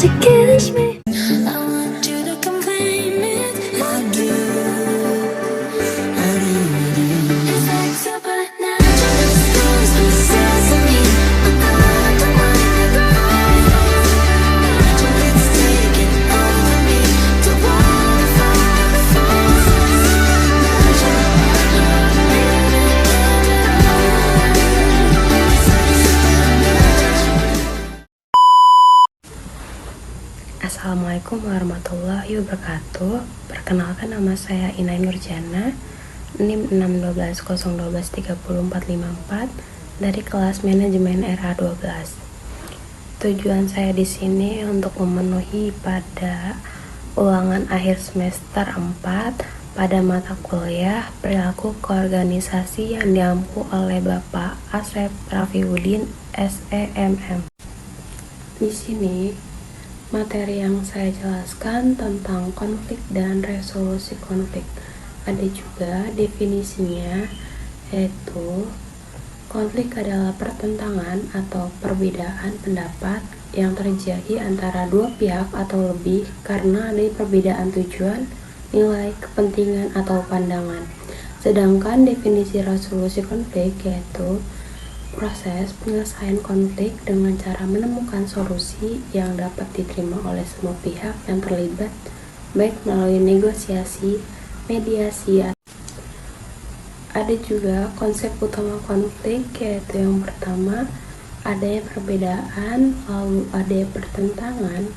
to kiss me. I want you to come claim it. I do. It's like supernatural. Excuse me, sesame. I'm going to wind the ground. It's taking over me. To waterfall. Assalamualaikum warahmatullahi wabarakatuh. Perkenalkan, nama saya Inai Nurjana, NIM 61201234454 dari kelas manajemen RH12. Tujuan saya di sini untuk memenuhi pada ulangan akhir semester 4 pada mata kuliah perilaku keorganisasi yang diampu oleh Bapak Asep Rafiuddin SEMM. Di sini materi yang saya jelaskan tentang konflik dan resolusi konflik. Ada juga definisinya, yaitu konflik adalah pertentangan atau perbedaan pendapat yang terjadi antara dua pihak atau lebih karena ada perbedaan tujuan, nilai, kepentingan, atau pandangan. Sedangkan definisi resolusi konflik yaitu proses penyelesaian konflik dengan cara menemukan solusi yang dapat diterima oleh semua pihak yang terlibat, baik melalui negosiasi, mediasi. Ada juga konsep utama konflik, yaitu yang pertama, adanya perbedaan, lalu adanya pertentangan,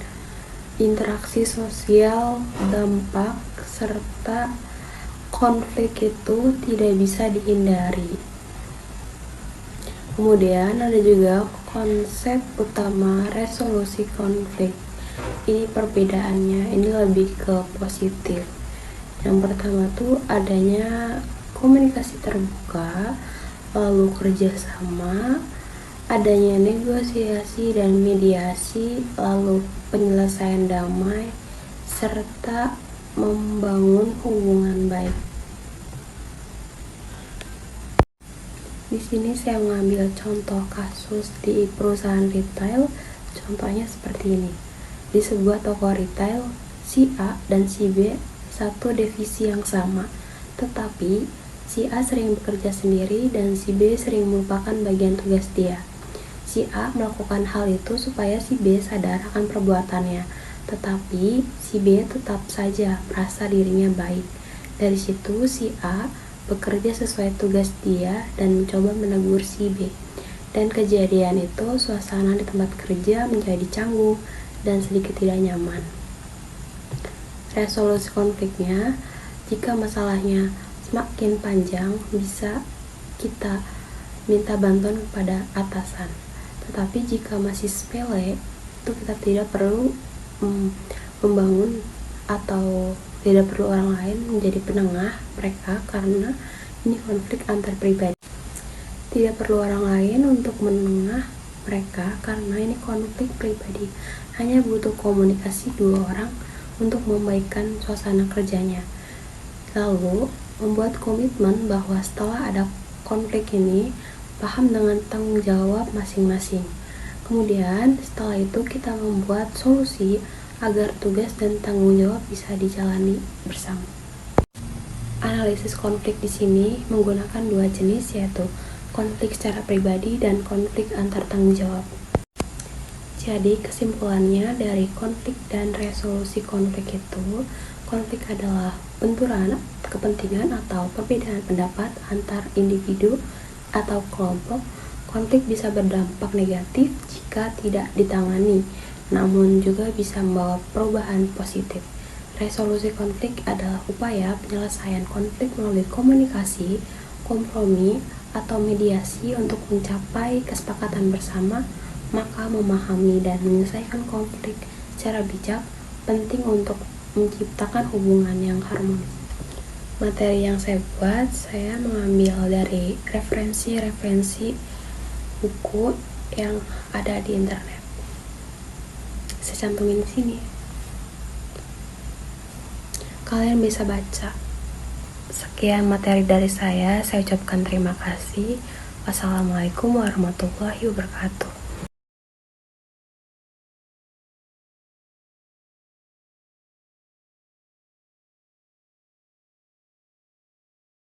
interaksi sosial, dampak, serta konflik itu tidak bisa dihindari. Kemudian ada juga konsep utama resolusi konflik. Ini perbedaannya, ini lebih ke positif. Yang pertama tuh adanya komunikasi terbuka, lalu kerjasama, adanya negosiasi dan mediasi, lalu penyelesaian damai, serta membangun hubungan baik. Di sini saya mengambil contoh kasus di perusahaan retail. Contohnya seperti ini. Di sebuah toko retail, si A dan si B satu divisi yang sama, tetapi si A sering bekerja sendiri dan si B sering melupakan bagian tugas dia. Si A melakukan hal itu supaya si B sadar akan perbuatannya, tetapi si B tetap saja merasa dirinya baik. Dari situ si A bekerja sesuai tugas dia dan mencoba menegur si B. Dan kejadian itu suasana di tempat kerja menjadi canggung dan sedikit tidak nyaman. Resolusi konfliknya, jika masalahnya semakin panjang, bisa kita minta bantuan kepada atasan. Tetapi jika masih sepele, itu kita tidak perlu membangun atau tidak perlu orang lain menjadi penengah mereka, karena ini konflik antar pribadi. Tidak perlu orang lain untuk menengah mereka karena ini konflik pribadi. Hanya butuh komunikasi dua orang untuk membaikkan suasana kerjanya. Lalu membuat komitmen bahwa setelah ada konflik ini paham dengan tanggung jawab masing-masing. Kemudian setelah itu kita membuat solusi agar tugas dan tanggung jawab bisa dijalani bersama. Analisis konflik di sini menggunakan dua jenis, yaitu konflik secara pribadi dan konflik antar tanggung jawab. Jadi kesimpulannya dari konflik dan resolusi konflik itu, konflik adalah benturan kepentingan atau perbedaan pendapat antar individu atau kelompok. Konflik bisa berdampak negatif jika tidak ditangani, namun juga bisa membawa perubahan positif. Resolusi konflik adalah upaya penyelesaian konflik melalui komunikasi, kompromi, atau mediasi untuk mencapai kesepakatan bersama. Maka memahami dan menyelesaikan konflik secara bijak penting untuk menciptakan hubungan yang harmonis. Materi yang saya buat, saya mengambil dari referensi-referensi buku yang ada di internet. Saya cantumin di sini. Kalian bisa baca. Sekian materi dari saya ucapkan terima kasih. Wassalamualaikum warahmatullahi wabarakatuh.